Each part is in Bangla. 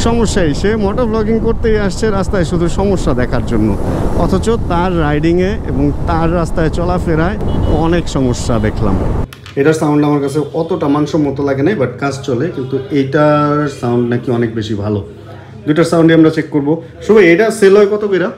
সমস্যাই, সে মোটর ব্লগিং করতেই আসছে রাস্তায় শুধু সমস্যা দেখার জন্য, অথচ তার রাইডিংয়ে এবং তার রাস্তায় চলাফেরায় অনেক সমস্যা দেখলাম। এটার সাউন্ড আমার কাছে অতটা মানসম্মত লাগে নাই, বাট কাজ চলে, কিন্তু এইটার সাউন্ড নাকি অনেক বেশি ভালো। দুইটার সাউন্ডে আমরা চেক করবো। সবাই এটা সেল হয় কত করে?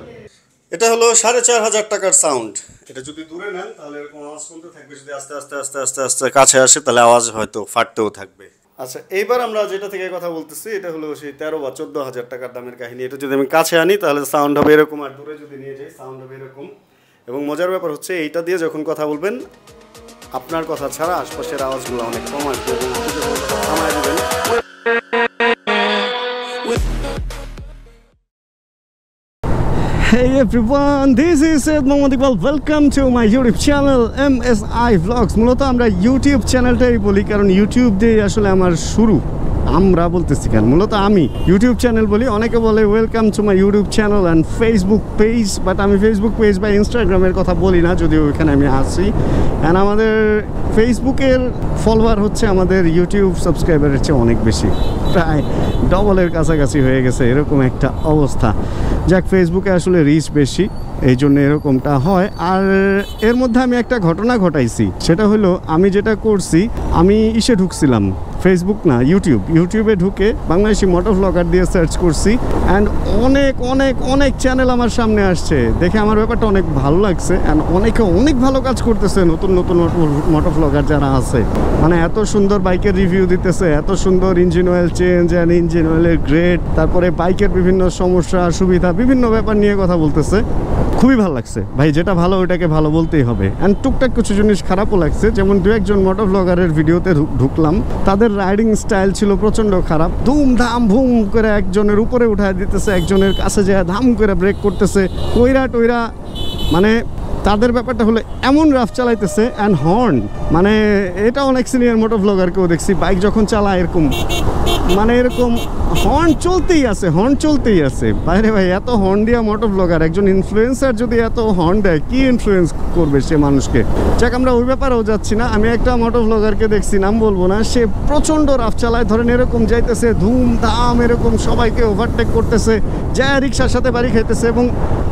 এটা হলো 4500 টাকার সাউন্ড। এটা যদি দূরে নেন তাহলে এরকম আওয়াজ শুনতে থাকবে, যদি আস্তে আস্তে আস্তে আস্তে আস্তে কাছে আসে তাহলে আওয়াজ হয়তো ফাটতেও থাকবে। আচ্ছা, এইবার আমরা যেটা থেকে কথা বলতেছি এটা হলো সেই 13 বা 14,000 টাকার দামের কাহিনী। এটা যদি আমি কাছে আনি তাহলে সাউন্ড হবে এরকম, আর দূরে যদি নিয়ে যাই সাউন্ড হবে এরকম। এবং মজার ব্যাপার হচ্ছে এইটা দিয়ে যখন কথা বলবেন আপনার কথা ছাড়া আশপাশের আওয়াজগুলো অনেক কম আসবে এবং থামায় দেবেন। Hey everyone, this is Syed Mohammad Iqbal. Welcome to my YouTube channel MSI Vlogs. মূলত আমরা ইউটিউব চ্যানেলটাই বলি কারণ ইউটিউব দিয়ে আসলে আমার শুরু। আমরা বলতেছি কেন, মূলত আমি ইউটিউব চ্যানেল বলি। অনেকে বলে welcome to my YouTube channel and Facebook page, but আমি ফেসবুক পেজ বা ইনস্টাগ্রামের কথা বলি না, যদিও ওইখানে আমি আসি। অ্যান্ড আমাদের ফেসবুকের ফলোয়ার হচ্ছে আমাদের ইউটিউব সাবস্ক্রাইবারের চেয়ে অনেক বেশি, প্রায় ডবলের কাছাকাছি হয়ে গেছে, এরকম একটা অবস্থা। যাক, ফেসবুকে আসলে রিচ বেশি, এই জন্য এরকমটা হয়। আর এর মধ্যে আমি একটা ঘটনা ঘটাইছি, সেটা হলো আমি যেটা করছি, আমি ইসে ঢুকছিলাম, ফেসবুক না ইউটিউবে ঢুকে বাংলাদেশি মোটর ব্লগার দিয়ে সার্চ করছি, অ্যান্ড অনেক অনেক অনেক চ্যানেল আমার সামনে আসছে। দেখে আমার ব্যাপারটা অনেক ভালো লাগছে, অ্যান্ড অনেকে অনেক ভালো কাজ করতেছে। নতুন নতুন মোটর ব্লগার যারা আছে, মানে এত সুন্দর বাইকের রিভিউ দিতেছে, এত সুন্দর engine oil change and engine অয়েলের গ্রেড, তারপরে বাইকের বিভিন্ন সমস্যা সুবিধা, বিভিন্ন ব্যাপার নিয়ে কথা বলতেছে। খুবই ভালো লাগছে ভাই, যেটা ভালো ওইটাকে ভালো বলতেই হবে। অ্যান্ড টুকটাক কিছু জিনিস খারাপও লাগছে, যেমন দু একজন মোটর ব্লগারের ভিডিওতে ঢুকলাম, তাদের রাইডিং স্টাইল ছিল প্রচণ্ড খারাপ। ধুম ধাম ভুম করে একজনের উপরে উঠায় দিতেছে, একজনের কাছে যায় ধাম করে ব্রেক করতেছে, টইরা মানে তাদের ব্যাপারটা হলো এমন রাফ চালাইতেছে। অ্যান্ড হর্ন, মানে এটা অনেক সিনিয়র মোটর ব্লগারকেও দেখছি বাইক যখন চালায় এরকম, মানে এরকম হর্ন চলতেই আছে বাইরে। ভাই, এত হর্ন দিয়া মোটর ব্লগার, একজন ইনফ্লুয়েন্সার যদি এত হর্ন দেয়, কি ইনফ্লুয়েন্স করবে সে মানুষকে? যাক, আমরা ওই ব্যাপারেও যাচ্ছি না। আমি একটা মোটর ব্লগারকে দেখছি, নাম বলবো না, সে প্রচণ্ড রাফ চালায়, ধরেন এরকম যাইতেছে ধুম ধাম, এরকম সবাইকে ওভারটেক করতেছে, যায় রিক্সার সাথে বাড়ি খাইতেছে, এবং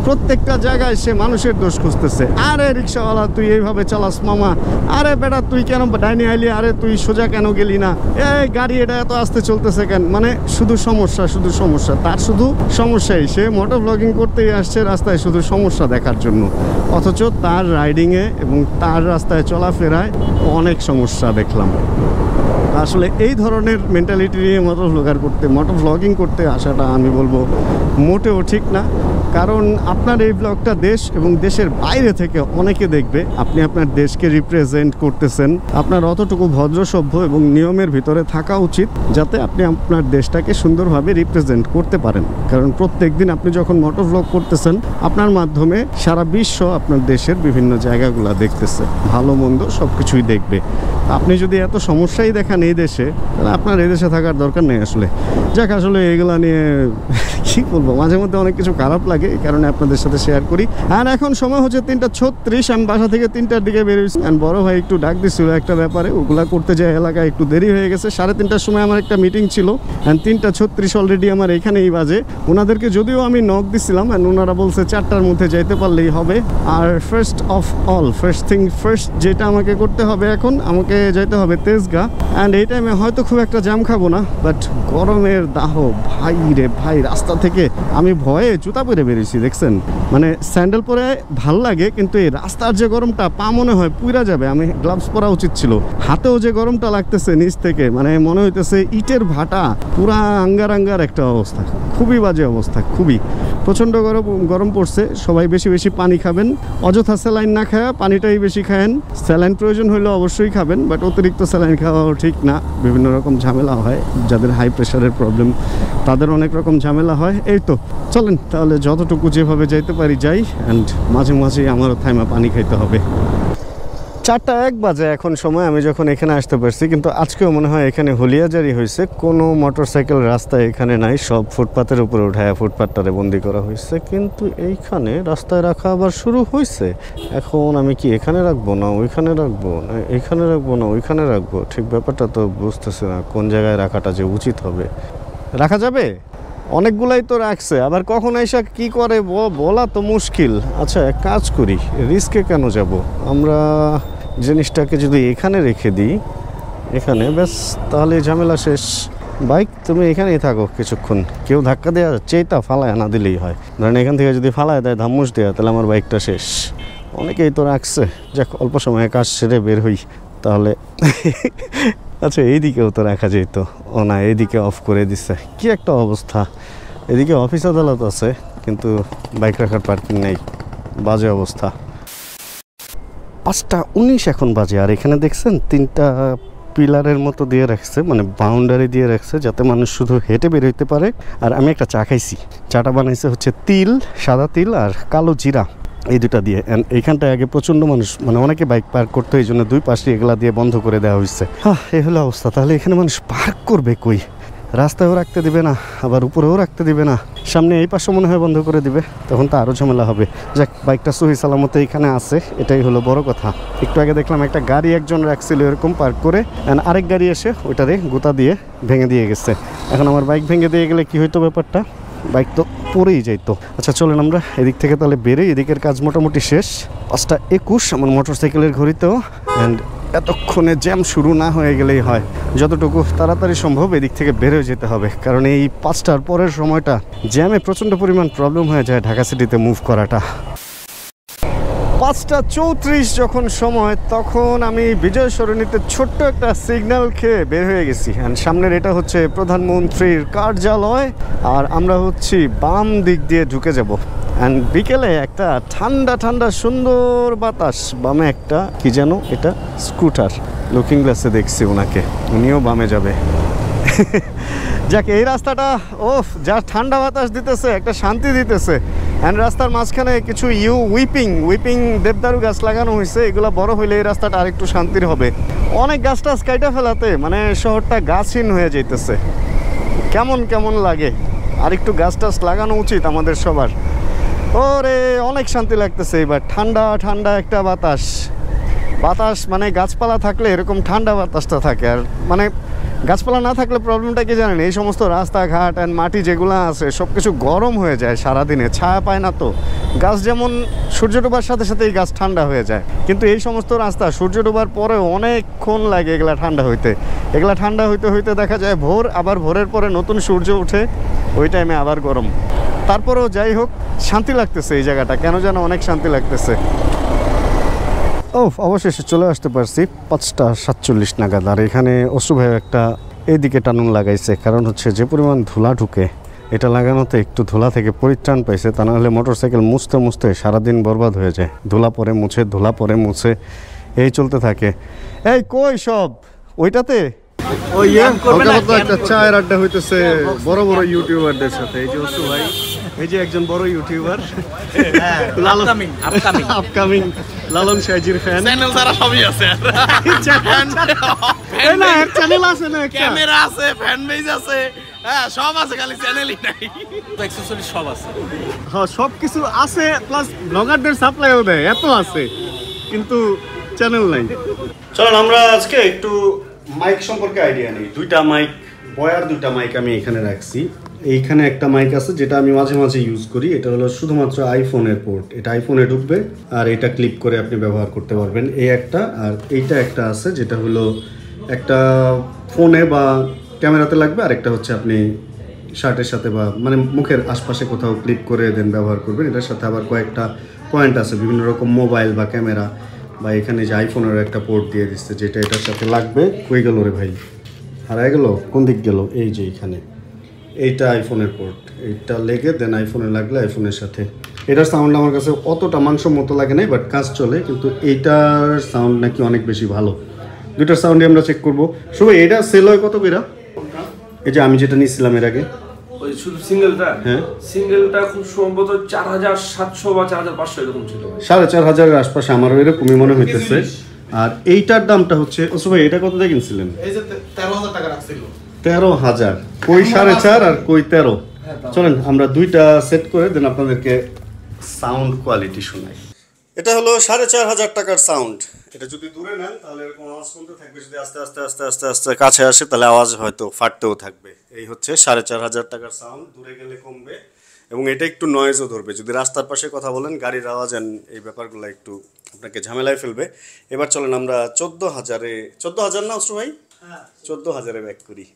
প্রত্যেকটা জায়গায় সে মানুষের দোষ খুঁজতেছে। আরে রিক্সাওয়ালা, তুই এইভাবে চালাস মামা, আরে বেটা তুই কেন ডাইনি আইলি, আরে তুই সোজা কেন গেলি না, এই গাড়ি এটা এত আস্তে চলতেছে কেন? মানে শুধু সমস্যা। তার শুধু সমস্যাই, সে মোটর ব্লগিং করতেই আসছে রাস্তায় শুধু সমস্যা দেখার জন্য, অথচ তার রাইডিংয়ে এবং তার রাস্তায় চলাফেরায় অনেক সমস্যা দেখলাম। আসলে এই ধরনের মেন্টালিটি নিয়ে মোটর ব্লগিং করতে আসাটা আমি বলবো মোটেও ঠিক না। কারণ আপনার এই ব্লগটা দেশ এবং দেশের বাইরে থেকে অনেকে দেখবে, আপনি আপনার দেশকে রিপ্রেজেন্ট করতেছেন। আপনার অতটুকু ভদ্রসভ্য এবং নিয়মের ভিতরে থাকা উচিত, যাতে আপনি আপনার দেশটাকে সুন্দরভাবে রিপ্রেজেন্ট করতে পারেন। কারণ প্রত্যেক দিন আপনি যখন মোটর ব্লগ করতেছেন, আপনার মাধ্যমে সারা বিশ্ব আপনার দেশের বিভিন্ন জায়গাগুলো দেখতেছে, ভালো মন্দ সব কিছুই দেখবে। আপনি যদি এত সমস্যাই দেখান এই দেশে, তাহলে আপনার এই দেশে থাকার দরকার নেই আসলে। যাক, আসলে এগুলা নিয়ে কী বলবো, মাঝে মধ্যে অনেক কিছু খারাপ লাগে, এই কারণে আপনাদের সাথে শেয়ার করি। আর এখন সময় হচ্ছে 3:36, আমি বাসা থেকে 3টার দিকে বেরিয়েছি। আর বড় ভাই একটু ডাক দিচ্ছিল একটা ব্যাপারে, ওগুলা করতে যায় এলাকায় একটু দেরি হয়ে গেছে। 3:30টার সময় আমার একটা মিটিং ছিল, অ্যান্ড 3:36 অলরেডি আমার এখানেই বাজে। ওনাদেরকে যদিও আমি নক দিছিলাম, অ্যান্ড ওনারা বলছে 4টার মধ্যে যাইতে পারলেই হবে। আর ফার্স্ট যেটা আমাকে করতে হবে, এখন আমাকে যাইতে হবে তেজগাঁ। অ্যান্ড এই টাইমে হয়তো খুব একটা জ্যাম খাবো না, বাট গরমের দাহ ভাই রে ভাই, রাস্তা থেকে আমি ভয়ে জুতা পরে বেরিয়েছি, দেখছেন? মানে স্যান্ডেল পরে ভাল লাগে, কিন্তু এই রাস্তার যে গরমটা, পা মনে হয় পুইরা যাবে। আমি গ্লাভস পরা উচিত ছিল। হাতেও যে গরমটা লাগতেছে নিচ থেকে, মানে মনে হইতেছে ইটের ভাটা, পুরা আঙ্গার একটা অবস্থা, খুবই বাজে অবস্থা, খুবই প্রচণ্ড গরম পড়ছে। সবাই বেশি বেশি পানি খাবেন, অযথা স্যালাইন না খায় পানিটাই বেশি খায়েন। স্যালাইন প্রয়োজন হলে অবশ্যই খাবেন, বাট অতিরিক্ত স্যালাইন খাওয়াও ঠিক না, বিভিন্ন রকম ঝামেলা হয়। যাদের হাই প্রেশারের প্রবলেম তাদের অনেক রকম ঝামেলা হয়। এই তো চলেন তাহলে যতটুকু যেভাবে যাইতে পারি যাই, অ্যান্ড মাঝে মাঝে আমারও থাইমা পানি খাইতে হবে। 4:01 বাজে এখন সময়, আমি যখন এখানে আসতে পারছি। কিন্তু আজকেও মনে হয় এখানে হুলিয়াজারি হয়েছে, কোনো মোটরসাইকেল রাস্তায় এখানে নাই, সব ফুটপাতের উপরে উঠায় ফুটপাতটারে বন্দি করা হয়েছে। কিন্তু এইখানে রাস্তায় রাখা আবার শুরু হয়েছে। এখন আমি কি এখানে রাখবো না ওইখানে রাখবো, না এখানে রাখবো না ওইখানে রাখবো, ঠিক ব্যাপারটা তো বুঝতেছি না কোন জায়গায় রাখাটা যে উচিত হবে। রাখা যাবে? অনেকগুলাই তো রাখছে, আবার কখন এসে কি করে বলা তো মুশকিল। আচ্ছা এক কাজ করি, রিস্কে কেন যাব, আমরা জিনিসটাকে যদি এখানে রেখে দিই, এখানে ব্যাস, তাহলে ঝামেলা শেষ। বাইক তুমি এখানেই থাকো কিছুক্ষণ, কেউ ধাক্কা দেওয়া চেয়েটা ফালায় না দিলেই হয়। ধরেন এখান থেকে যদি ফালায় দেয় ধাম্মুস দেওয়া, তাহলে আমার বাইকটা শেষ। অনেকেই তো রাখছে, যাক অল্প সময়ে কাজ সেরে বের হই তাহলে। আচ্ছা এইদিকেও তো রাখা যেত, ও না এইদিকে অফ করে দিচ্ছে, কি একটা অবস্থা। এদিকে অফিস আদালত আছে কিন্তু বাইক রাখার পার্কিং নেই, বাজে অবস্থা। 5:19 এখন বাজে, আর এখানে দেখছেন 3টা পিলারের মতো দিয়ে রাখছে, মানে বাউন্ডারি দিয়ে রাখছে যাতে মানুষ শুধু হেঁটে বের হইতে পারে। আর আমি একটা চা খাইছি, চাটা বানাইছে হচ্ছে তিল, সাদা তিল আর কালো জিরা, এই দুটা দিয়ে। অ্যান্ড এইখানটায় আগে প্রচণ্ড মানুষ, মানে অনেকে বাইক পার্ক করতো, এই জন্য 2 পাশে এগুলা দিয়ে বন্ধ করে দেওয়া হয়েছে। এই হলো অবস্থা। তাহলে এখানে মানুষ পার্ক করবে কই? রাস্তায়ও রাখতে দিবে না, আবার উপরেও রাখতে দিবে না, সামনে এই পাশে মনে হয় বন্ধ করে দিবে, তখন তো আরও ঝামেলা হবে। যাক বাইকটা সহি সালামতে এখানে আছে, এটাই হলো বড় কথা। একটু আগে দেখলাম একটা গাড়ি একজন রাখছিল এরকম পার্ক করে, আরেক গাড়ি এসে ওইটারে গোতা দিয়ে ভেঙে দিয়ে গেছে। এখন আমার বাইক ভেঙে দিয়ে গেলে কি হইতো ব্যাপারটা, বাইক তো পড়েই যাইতো। আচ্ছা চলেন আমরা এদিক থেকে তাহলে বেরোই, এদিকের কাজ মোটামুটি শেষ। 5:21 আমার মোটর সাইকেলের ঘড়িতেও। অ্যান্ড এতক্ষণে জ্যাম শুরু না হয়ে গেলেই হয়, যতটুকু তাড়াতাড়ি সম্ভব এদিক থেকে বের হয়ে যেতে হবে, কারণ এই 5টার পরের সময়টা জ্যামে প্রচণ্ড পরিমাণ প্রবলেম হয়ে যায় ঢাকা সিটিতে মুভ করাটা। 5:34 যখন সময়, তখন আমি বিজয় সরণিতে ছোট্ট একটা সিগন্যাল খেয়ে বের হয়ে গেছি। অ্যান্ড সামনের এটা হচ্ছে প্রধানমন্ত্রীর কার্যালয়, আর আমরা হচ্ছি বাম দিক দিয়ে ঢুকে যাব। অ্যান্ড বিকেলে একটা ঠান্ডা ঠান্ডা সুন্দর বাতাস, বামে একটা কি যেন এটা স্কুটার, লুকিং গ্লাসে দেখছি ওনাকে, উনিও বামে যাবে। যাক এই রাস্তাটা ওফ, যা ঠান্ডা বাতাস দিতেছে, একটা শান্তি দিতেছে। অ্যান্ড রাস্তার মাঝখানে কিছু উইপিং দেবদারু গাছ লাগানো হয়েছে, এগুলো বড় হইলে এই রাস্তাটা আরেকটু শান্তির হবে। অনেক গাছ টাছ কাইটা ফেলাতে মানে শহরটা গাছহীন হয়ে যাইতেছে, কেমন কেমন লাগে। আর একটু গাছ টাছ লাগানো উচিত আমাদের সবার। ওরে অনেক শান্তি লাগতেছে এবার, ঠান্ডা ঠান্ডা একটা বাতাস। মানে গাছপালা থাকলে এরকম ঠান্ডা বাতাসটা থাকে। আর মানে গাছপালা না থাকলে প্রবলেমটা কি জানেন, এই সমস্ত রাস্তাঘাট অ্যান্ড মাটি যেগুলো আছে সব কিছু গরম হয়ে যায় সারাদিনে, ছায়া পায় না। তো গাছ যেমন সূর্য ডোবার সাথে সাথে এই গাছ ঠান্ডা হয়ে যায়, কিন্তু এই সমস্ত রাস্তা সূর্য ডোবার পরে অনেকক্ষণ লাগে এগুলা ঠান্ডা হইতে। এগুলা ঠান্ডা হইতে হইতে দেখা যায় ভোর, আবার ভোরের পরে নতুন সূর্য ওঠে, ওই টাইমে আবার গরম। তারপরেও যাই হোক শান্তি লাগতেছে এই জায়গাটা, কেন যেন অনেক শান্তি লাগতেছে। অবশেষে চলে আসতে পারছি 5:47 নাগাদ। আর এখানে অশ্রু ভাই একটা এইদিকে টানুন লাগাইছে, কারণ হচ্ছে যে পরিমাণ ধুলা ঢুকে, এটা লাগানোতে একটু ধুলা থেকে পরিত্রাণ পাইছে, তা না হলে মোটর সাইকেল মুছতে মুছতে সারাদিন বরবাদ হয়ে যায়। ধুলা পরে মুছে এই চলতে থাকে। এই কই সব ওইটাতে একটা চায়ের আড্ডা হইতেছে বড় বড় ইউটিউবারদের সাথে। এই যে অশ্রু ভাই, এই যে একজন বড় ইউটিউবার, আপকামিং লালন সাইজির ফ্যান। চ্যানেল ছাড়া সবই আছে, চ্যানেল আছে না, ক্যামেরা আছে, ফ্যান পেজ আছে, হ্যাঁ সব আছে, খালি চ্যানেলই নাই। অ্যাকসেসরিজ সব আছে, হ্যাঁ সব কিছু আছে, প্লাস ব্লগারদের সাপ্লাইও দেয়, এত আছে কিন্তু চ্যানেল নাই। চলুন আমরা আজকে একটু মাইক সম্পর্কে আইডিয়া নেই। 2টা মাইক, বয়ার 2টা মাইক আমি এখানে রাখছি। এইখানে একটা মাইক আছে যেটা আমি মাঝে মাঝে ইউজ করি, এটা হলো শুধুমাত্র আইফোনের পোর্ট, এটা আইফোনে ঢুকবে আর এটা ক্লিক করে আপনি ব্যবহার করতে পারবেন, এই একটা। আর এইটা একটা আছে যেটা হলো একটা ফোনে বা ক্যামেরাতে লাগবে, আর একটা হচ্ছে আপনি শার্টের সাথে বা মানে মুখের আশপাশে কোথাও ক্লিক করে দেন ব্যবহার করবেন। এটার সাথে আবার কয়েকটা পয়েন্ট আছে, বিভিন্ন রকম মোবাইল বা ক্যামেরা, বা এখানে যে আইফোনের একটা পোর্ট দিয়ে দিচ্ছে যেটা এটার সাথে লাগবে। কই গেল রে ভাই, হারাই গেল, কোন দিক গেল? এই যে এখানে এইটা আইফোনের পোর্ট, এইটা লেগে দেন আইফোনে লাগলে আইফোনের সাথে। এটার সাউন্ড আমার কাছে অতটা মানসম্মত লাগে নাই, বাট কাজ চলে, কিন্তু এইটার সাউন্ড নাকি অনেক বেশি ভালো। 2টার সাউন্ডই আমরা চেক করবো। সবাই এটা সেল হয় কত কইরা? এই যে আমি যেটা নিয়েছিলাম এর আগে, ওই শুধু সিঙ্গেলটা, হ্যাঁ সিঙ্গেলটা খুব সম্ভবত 4700 বা 4500 এরকম ছিল, 4500 আশপাশে আমারও এরকমই মনে হইতেছে। আর এইটার দামটা হচ্ছে, ও ভাই এটা কত দিয়ে কিনছিলেন? এই যে 13000 টাকা রাখছিল। 13000, কই 4.5 আর কই 13। চলেন আমরা 2টা সেট করে দেন আপনাদেরকে সাউন্ড কোয়ালিটি শোনাই। এটা হলো 4500 টাকার সাউন্ড। এটা যদি দূরে নেন তাহলে এরকম আওয়াজ শুনতে থাকবে, যদি আস্তে আস্তে আস্তে আস্তে আস্তে কাছে আসে তাহলে আওয়াজ হয়তো ফাটতেও থাকবে। এই হচ্ছে 4500 টাকার সাউন্ড, দূরে গেলে কমবে এবং এটা একটু নয়েজও ধরবে। যদি রাস্তার পাশে কথা বলেন, গাড়ির আওয়াজ এই ব্যাপারগুলো একটু আপনাকে ঝামেলায় ফেলবে। এবার চলেন আমরা 14,000 না অস্ত্র ভাই, 14,000-এ ব্যাক করি।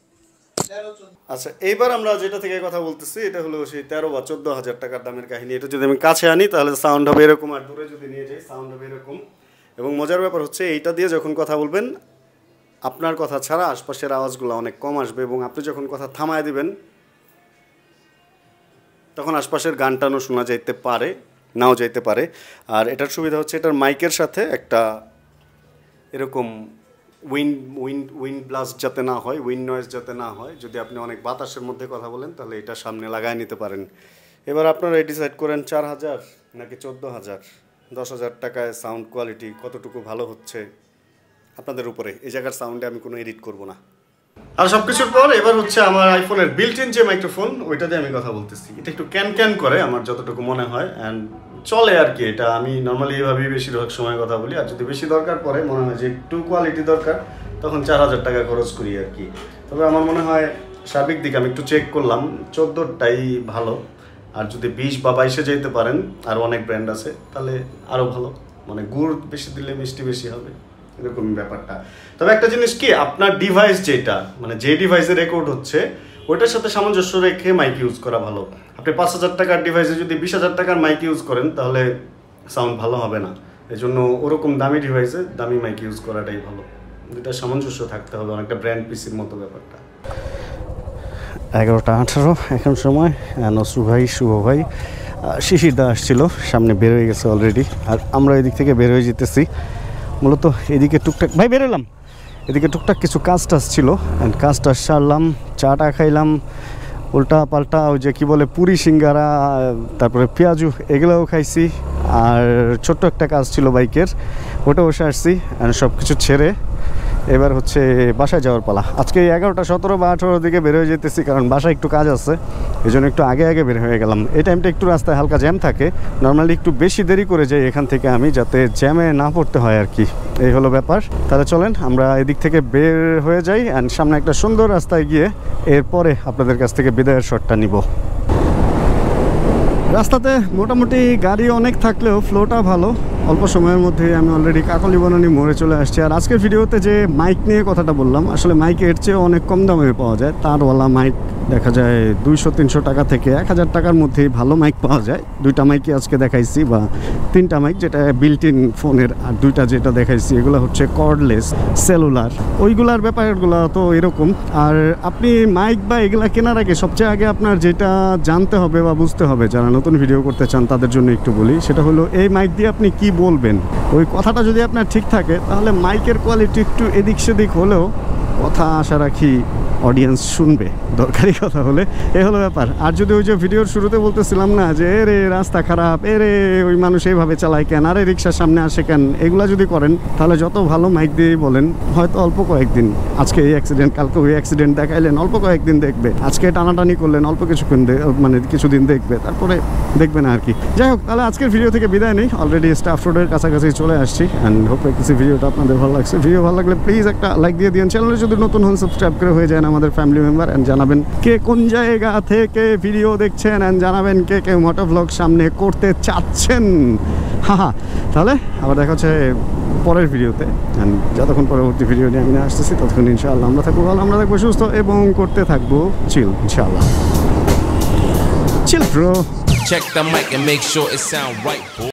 আচ্ছা, এইবার আমরা যেটা থেকে কথা বলতেছি এটা হলো সেই 13 বা 14,000 টাকার দামের কাহিনী। এটা যদি আমি কাছে আনি তাহলে সাউন্ড হবে এরকম, আর দূরে যদি নিয়ে যাই সাউন্ড হবে এরকম। এবং মজার ব্যাপার হচ্ছে এইটা দিয়ে যখন কথা বলবেন আপনার কথা ছাড়া আশপাশের আওয়াজগুলো অনেক কম আসবে, এবং আপনি যখন কথা থামায় দিবেন তখন আশপাশের গান টানও শোনা যাইতে পারে, নাও যাইতে পারে। আর এটার সুবিধা হচ্ছে এটার মাইকের সাথে একটা এরকম উইন্ড ব্লাস্ট যাতে না হয়, উইন্ড নয়েজ যাতে না হয়। যদি আপনি অনেক বাতাসের মধ্যে কথা বলেন তাহলে এটা সামনে লাগায় নিতে পারেন। এবার আপনারা ডিসাইড করেন 4,000 নাকি 14,000। 10,000 টাকায় সাউন্ড কোয়ালিটি কতটুকু ভালো হচ্ছে আপনাদের উপরে। এই জায়গার সাউন্ডে আমি কোনো এডিট করব না। আর সব কিছুর পর এবার হচ্ছে আমার আইফোনের বিল্ট ইন যে মাইক্রোফোন, ওইটা দিয়ে আমি কথা বলতেছি। এটা একটু ক্যান করে আমার যতটুকু মনে হয়, অ্যান্ড চলে আর কি। এটা আমি নর্মালি এইভাবেই বেশিরভাগ সময় কথা বলি। আর যদি বেশি দরকার পড়ে, মনে হয় যে একটু কোয়ালিটি দরকার, তখন 4,000 টাকা খরচ করি আর কি। তবে আমার মনে হয় সার্বিক দিক আমি একটু চেক করলাম 14টাই ভালো। আর যদি 20 বা 22-এ যেতে পারেন, আর অনেক ব্র্যান্ড আছে, তাহলে আরও ভালো। মানে গুড় বেশি দিলে মিষ্টি বেশি হবে, এরকম ব্যাপারটা। তবে একটা জিনিস কি, আপনার ডিভাইস যেটা, মানে যে ডিভাইসে রেকর্ড হচ্ছে ওইটার সাথে সামঞ্জস্য রেখে মাইক ইউজ করা ভালো। আপনি 5,000 টাকার ডিভাইসে যদি 20,000 টাকার মাইক ইউজ করেন তাহলে সাউন্ড ভালো হবে না। এই জন্য ওরকম দামি ডিভাইসে দামি মাইক ইউজ করাটাই ভালো। দুটা সামঞ্জস্য থাকতে হবে, অনেকটা ব্র্যান্ড পিসির মতো ব্যাপারটা। 11:18 এখন সময়। নসরু ভাই, শুভ ভাই, শিশির দা আসছিল, সামনে বের হয়ে গেছে অলরেডি। আর আমরা এদিক থেকে বের হয়ে যেতেছি। মূলত এদিকে টুকটাক ভাই বেরোলাম, এদিকে টুকটাক কিছু কাজ টাজ ছিল, কাজটা সারলাম, চাটা খাইলাম, উল্টা পাল্টা ওই যে কী বলে পুরি সিঙ্গারা, তারপরে পেঁয়াজু, এগুলোও খাইছি। আর ছোট্ট একটা কাজ ছিল বাইকের, ওটাও সারছি। আর সব কিছু ছেড়ে এবার হচ্ছে বাসায় যাওয়ার পালা। আজকে 11:17 বা 18 দিকে বের হয়ে যেতেছি, কারণ বাসায় একটু কাজ আছে, এই জন্য একটু আগে বের হয়ে গেলাম। এই টাইমটা একটু রাস্তায় হালকা জ্যাম থাকে, নর্মালি একটু বেশি দেরি করে যাই এখান থেকে আমি, যাতে জ্যামে না পড়তে হয় আর কি। এই হলো ব্যাপার। তাহলে চলেন আমরা এদিক থেকে বের হয়ে যাই, অ্যান্ড সামনে একটা সুন্দর রাস্তায় গিয়ে এরপরে আপনাদের কাছ থেকে বিদায়ের শটটা নিব। রাস্তাতে মোটামুটি গাড়ি অনেক থাকলেও ফ্লোটা ভালো। অল্প সময়ের মধ্যে আমি অলরেডি কাকলি বনানী মোড়ে চলে আসছি। আর আজকের ভিডিওতে যে মাইক নিয়ে কথাটা বললাম, আসলে মাইক এর চেয়ে অনেক কম দামে পাওয়া যায়। তারওয়ালা মাইক দেখা যায় 200-300 টাকা থেকে 1,000 টাকার মধ্যেই ভালো মাইক পাওয়া যায়। 2টা মাইকই আজকে দেখাইছি, বা 3টা মাইক, যেটা বিল্ট ইন ফোনের, আর 2টা যেটা দেখাইছি এগুলো হচ্ছে কর্ডলেস সেলুলার। ওইগুলার ব্যাপারগুলো তো এরকম। আর আপনি মাইক বা এগুলা কেনার আগে সবচেয়ে আগে আপনার যেটা জানতে হবে বা বুঝতে হবে, যারা নতুন ভিডিও করতে চান তাদের জন্য একটু বলি, সেটা হলো এই মাইক দিয়ে আপনি কি বলবেন। ওই কথাটা যদি আপনার ঠিক থাকে তাহলে মাইকের কোয়ালিটি একটু এদিক সেদিক হলেও কথা আশা রাখি অডিয়েন্স শুনবে, দরকারি কথা হলে। এ হলো ব্যাপার। আর যদি ওই যে ভিডিওর শুরুতে বলতেছিলাম না যে রে রাস্তা খারাপ, রে ওই মানুষ এইভাবে চালায় কেন, আরে রিক্সার সামনে আসে কেন, এগুলা যদি করেন তাহলে যত ভালো মাইক দিয়েই বলেন, হয়তো অল্প কয়েকদিন, আজকে এই অ্যাক্সিডেন্ট কালকে ওই অ্যাক্সিডেন্ট দেখাইলেন, অল্প কয়েকদিন দেখবে। আজকে টানাটানি করলেন, অল্প কিছুক্ষণ মানে কিছুদিন দেখবে, তারপরে দেখবে না আর কি। যাই হোক, তাহলে আজকের ভিডিও থেকে বিদায় নেই। অলরেডি স্টাফ রোডের কাছাকাছি চলে আসছি, অ্যান্ড হোপ কিছু ভিডিওটা আপনাদের ভালো লাগছে। ভিডিও ভালো লাগলে প্লিজ একটা লাইক দিয়ে দিন। চ্যানেলে যদি নতুন হন সাবস্ক্রাইব করে হয়ে যায় আমাদের ফ্যামিলি মেম্বার, অ্যান্ড জানাবেন কে কোন জায়গা থেকে ভিডিও দেখছেন, অ্যান্ড জানাবেন কে কে মোটো ভ্লগ সামনে করতে চাচ্ছেন। হ্যাঁ, তাহলে আবার দেখা হচ্ছে পরের ভিডিওতে। অ্যান্ড যতক্ষণ পরবর্তী ভিডিও নিয়ে আমি আসতেছি ততক্ষণ ইনশাআল্লাহ আমরা থাকবো ভালো, আমরা থাকবো সুস্থ, এবং করতে থাকবো চিল ইনশাআল্লাহ। Chill bro. Check the mic and make sure it sound right, boy.